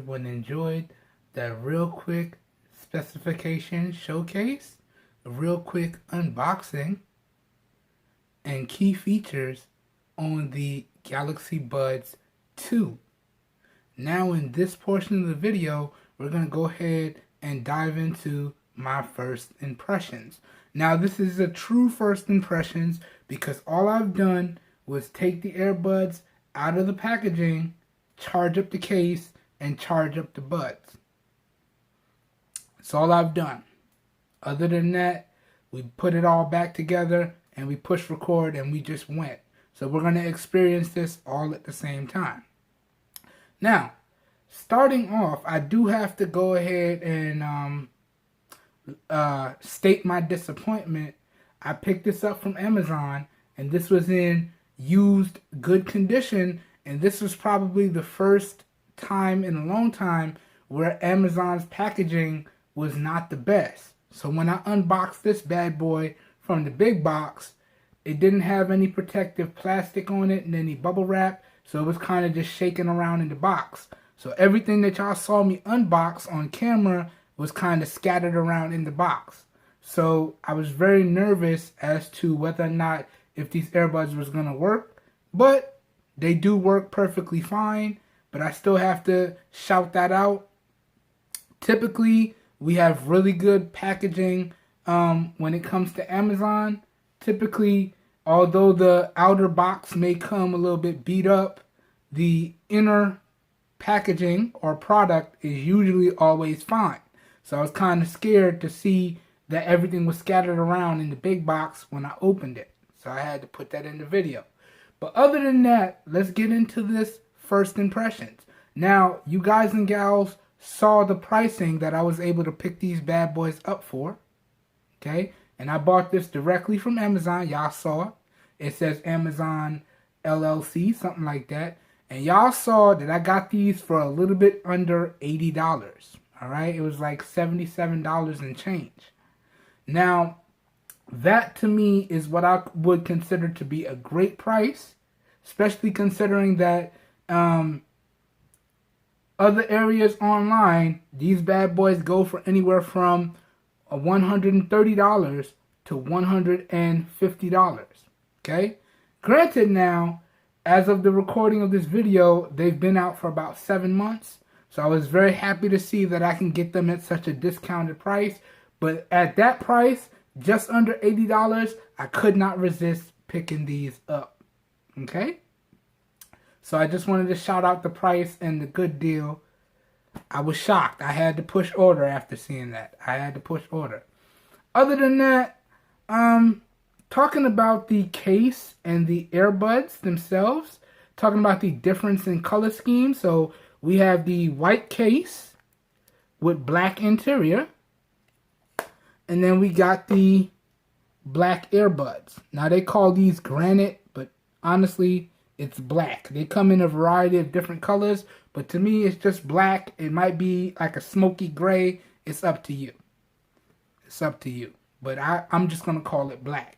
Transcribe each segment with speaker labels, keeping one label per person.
Speaker 1: everyone enjoyed that real quick specification showcase, a real quick unboxing, and key features on the Galaxy Buds 2. Now in this portion of the video, we're going to go ahead and dive into my first impressions. Now this is a true first impressions because all I've done was take the earbuds out of the packaging, charge up the case, and charge up the buds. That's all I've done. Other than that, we put it all back together and we push record and we just went. So we're going to experience this all at the same time. Now, starting off, I do have to go ahead and state my disappointment. I picked this up from Amazon, and this was in used good condition, and this was probably the first time in a long time where Amazon's packaging was not the best. So when I unboxed this bad boy from the big box, it didn't have any protective plastic on it and any bubble wrap, so it was kind of just shaking around in the box. So everything that y'all saw me unbox on camera was kind of scattered around in the box. So I was very nervous as to whether or not if these earbuds was going to work, but they do work perfectly fine. But I still have to shout that out. Typically, we have really good packaging when it comes to Amazon. Typically, although the outer box may come a little bit beat up, the inner packaging or product is usually always fine. So I was kind of scared to see that everything was scattered around in the big box when I opened it. So I had to put that in the video. But other than that, let's get into this first impressions. Now, you guys and gals saw the pricing that I was able to pick these bad boys up for. Okay? And I bought this directly from Amazon. Y'all saw it. It says Amazon LLC, something like that. And y'all saw that I got these for a little bit under $80. Alright? It was like $77 and change. Now, that to me is what I would consider to be a great price, especially considering that other areas online, these bad boys go for anywhere from $130 to $150. Okay? Granted now, as of the recording of this video, they've been out for about 7 months. So I was very happy to see that I can get them at such a discounted price. But at that price, just under $80, I could not resist picking these up. Okay? So I just wanted to shout out the price and the good deal. I was shocked. I had to push order after seeing that. I had to push order. Other than that, talking about the case and the earbuds themselves, talking about the difference in color scheme. So we have the white case with black interior. And then we got the black earbuds. Now they call these granite, but honestly, it's black. They come in a variety of different colors, but to me, it's just black. It might be like a smoky gray. It's up to you. It's up to you. But I'm just going to call it black.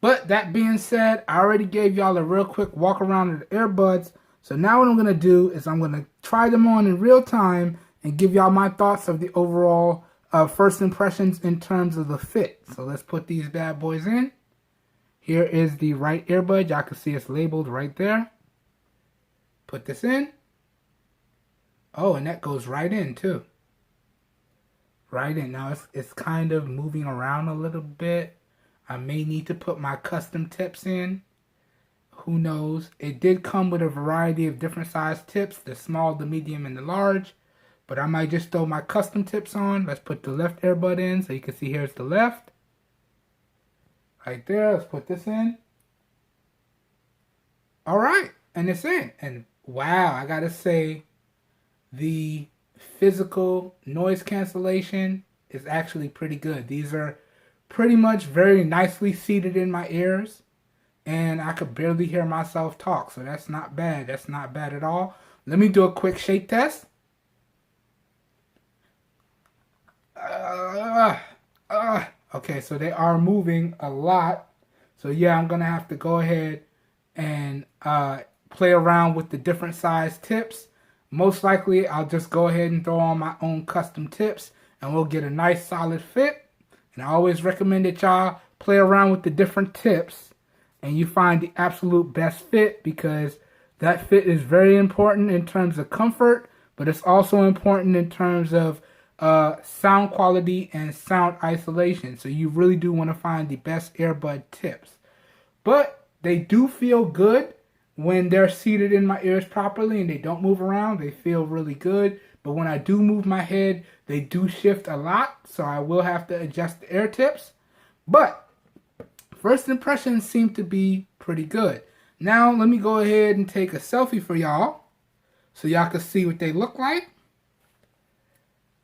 Speaker 1: But that being said, I already gave y'all a real quick walk around of the earbuds. So now what I'm going to do is I'm going to try them on in real time and give y'all my thoughts of the overall first impressions in terms of the fit. So let's put these bad boys in. Here is the right earbud. Y'all can see it's labeled right there. Put this in. Oh, and that goes right in too. Right in. Now it's kind of moving around a little bit. I may need to put my custom tips in. Who knows? It did come with a variety of different size tips. The small, the medium, and the large. But I might just throw my custom tips on. Let's put the left earbud in so you can see here's the left. Right there. Let's put this in. Alright. And it's in. And wow, I gotta say, the physical noise cancellation is actually pretty good. These are pretty much very nicely seated in my ears. And I could barely hear myself talk. So that's not bad. That's not bad at all. Let me do a quick shake test. Okay, so they are moving a lot. So yeah, I'm going to have to go ahead and play around with the different size tips. most likely I'll just go ahead and throw on my own custom tips and we'll get a nice solid fit. And I always recommend that y'all play around with the different tips and you find the absolute best fit, because that fit is very important in terms of comfort, but it's also important in terms of sound quality and sound isolation. So you really do want to find the best earbud tips. But they do feel good when they're seated in my ears properly and they don't move around. They feel really good. But when I do move my head, they do shift a lot. So I will have to adjust the ear tips. But first impressions seem to be pretty good. Now let me go ahead and take a selfie for y'all so y'all can see what they look like.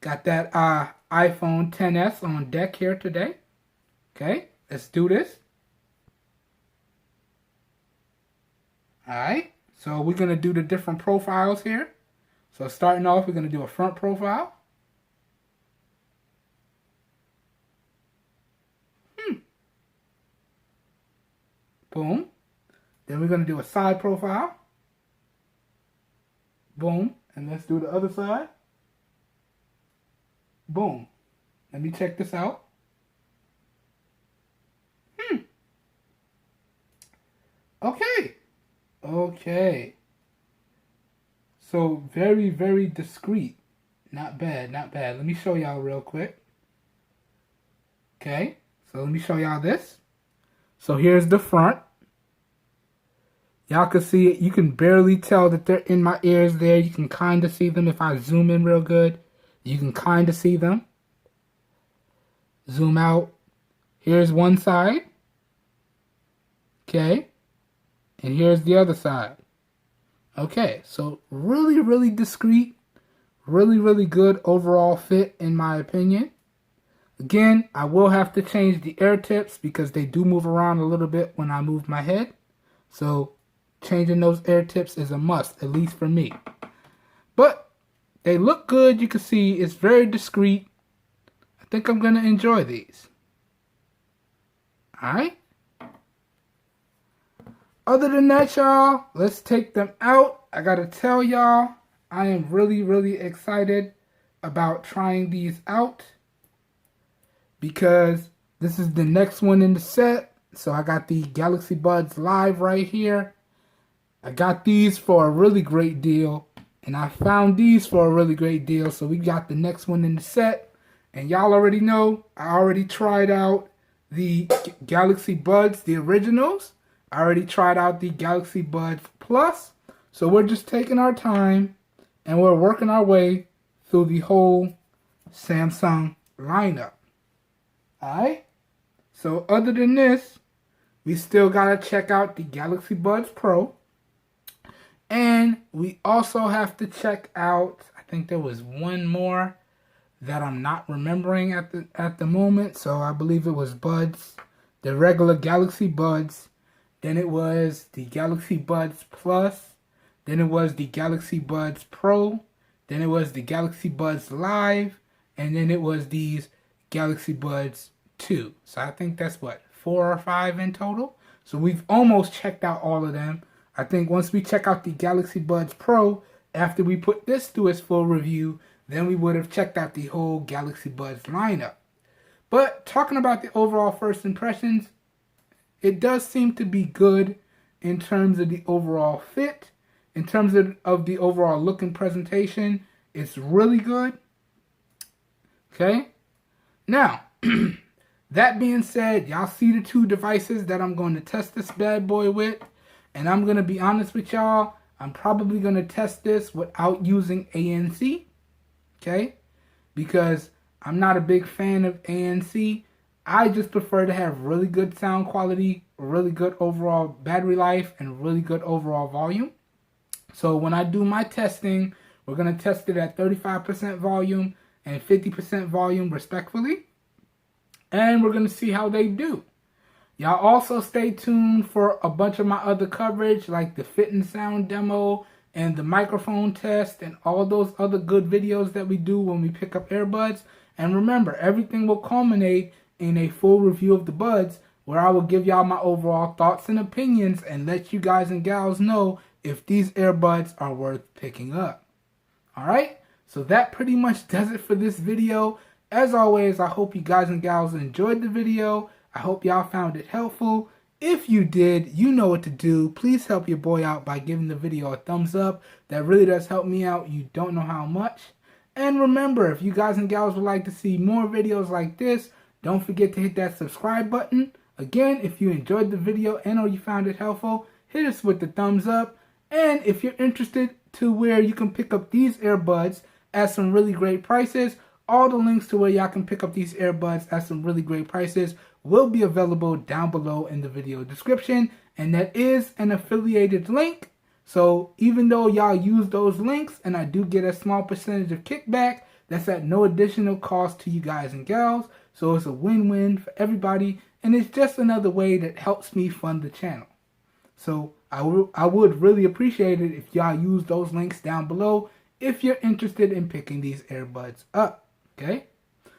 Speaker 1: Got that iPhone XS on deck here today. Okay, let's do this. Alright, so we're going to do the different profiles here. So starting off, we're going to do a front profile. Boom. Then we're going to do a side profile. Boom. And let's do the other side. Boom. Let me check this out. Okay. Okay. So very, very discreet. Not bad, not bad. Let me show y'all real quick. Okay. So let me show y'all this. So here's the front. Y'all can see it. You can barely tell that they're in my ears there. You can kind of see them if I zoom in real good. You can kind of see them. Zoom out. Here's one side. Okay. And here's the other side. Okay. So really, really discreet. Really, really good overall fit in my opinion. Again, I will have to change the ear tips because they do move around a little bit when I move my head. So changing those ear tips is a must, at least for me. But they look good. You can see it's very discreet. I think I'm going to enjoy these. Alright. Other than that, y'all, let's take them out. I got to tell y'all, I am really, really excited about trying these out, because this is the next one in the set. So I got the Galaxy Buds Live right here. I got these for a really great deal. And I found these for a really great deal. So we got the next one in the set. And y'all already know, I already tried out the Galaxy Buds, the originals. I already tried out the Galaxy Buds Plus. So we're just taking our time and we're working our way through the whole Samsung lineup. Alright, so other than this, we still gotta check out the Galaxy Buds Pro. And we also have to check out, I think there was one more that I'm not remembering at the moment. So I believe it was Buds, the regular Galaxy Buds. Then it was the Galaxy Buds Plus. Then it was the Galaxy Buds Pro. Then it was the Galaxy Buds Live. And then it was these Galaxy Buds 2. So I think that's what, 4 or 5 in total. So we've almost checked out all of them. I think once we check out the Galaxy Buds Pro, after we put this through its full review, then we would have checked out the whole Galaxy Buds lineup. But talking about the overall first impressions, it does seem to be good in terms of the overall fit. In terms of the overall look and presentation, it's really good. Okay? Now, that being said, y'all see the two devices that I'm going to test this bad boy with. And I'm going to be honest with y'all, I'm probably going to test this without using ANC. Okay? Because I'm not a big fan of ANC. I just prefer to have really good sound quality, really good overall battery life, and really good overall volume. So when I do my testing, we're going to test it at 35% volume and 50% volume respectfully. And we're going to see how they do. Y'all also stay tuned for a bunch of my other coverage, like the fit and sound demo and the microphone test and all those other good videos that we do when we pick up earbuds. And remember, everything will culminate in a full review of the buds, where I will give y'all my overall thoughts and opinions and let you guys and gals know if these earbuds are worth picking up. Alright, so that pretty much does it for this video. As always, I hope you guys and gals enjoyed the video. I hope y'all found it helpful. If you did, you know what to do. Please help your boy out by giving the video a thumbs up. That really does help me out. You don't know how much. And remember, if you guys and gals would like to see more videos like this, don't forget to hit that subscribe button. Again, if you enjoyed the video and or you found it helpful, hit us with the thumbs up. And if you're interested to where you can pick up these earbuds at some really great prices, all the links to where y'all can pick up these earbuds at some really great prices will be available down below in the video description. And that is an affiliated link. So even though y'all use those links and I do get a small percentage of kickback, that's at no additional cost to you guys and gals. So it's a win-win for everybody. And it's just another way that helps me fund the channel. So I would really appreciate it if y'all use those links down below if you're interested in picking these earbuds up. Okay?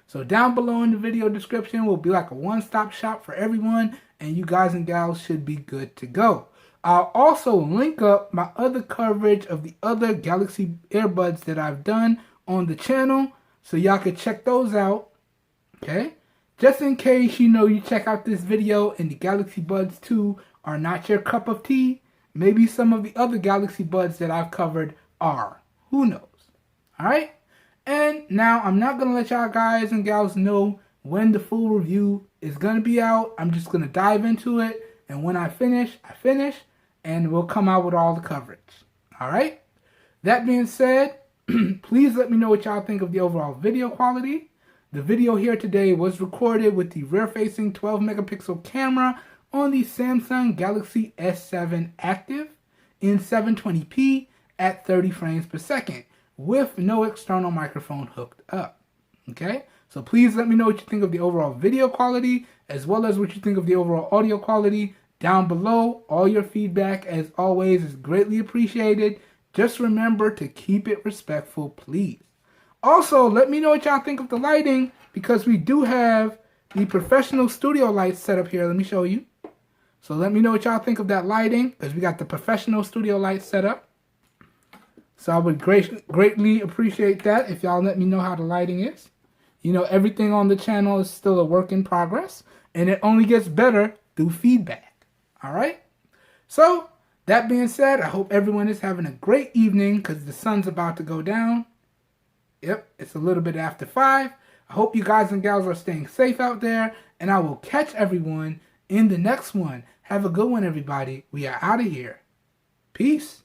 Speaker 1: So down below in the video description will be like a one-stop shop for everyone, and you guys and gals should be good to go. I'll also link up my other coverage of the other Galaxy earbuds that I've done on the channel, so y'all can check those out. Okay? Just in case you check out this video and the Galaxy Buds 2 are not your cup of tea, maybe some of the other Galaxy Buds that I've covered are. Who knows? Alright? And now I'm not going to let y'all guys and gals know when the full review is going to be out. I'm just going to dive into it. And when I finish, and we'll come out with all the coverage. Alright? That being said, please let me know what y'all think of the overall video quality. The video here today was recorded with the rear-facing 12 megapixel camera on the Samsung Galaxy S7 Active in 720p at 30 frames per second with no external microphone hooked up. Okay? So please let me know what you think of the overall video quality as well as what you think of the overall audio quality down below. All your feedback, as always, is greatly appreciated. Just remember to keep it respectful, please. Also, let me know what y'all think of the lighting, because we do have the professional studio lights set up here. Let me show you. So let me know what y'all think of that lighting, because we got the professional studio lights set up. So I would greatly appreciate that if y'all let me know how the lighting is. You know, everything on the channel is still a work in progress, and it only gets better through feedback. Alright? So, that being said, I hope everyone is having a great evening, because the sun's about to go down. Yep, it's a little bit after 5. I hope you guys and gals are staying safe out there, and I will catch everyone in the next one. Have a good one, everybody. We are out of here. Peace.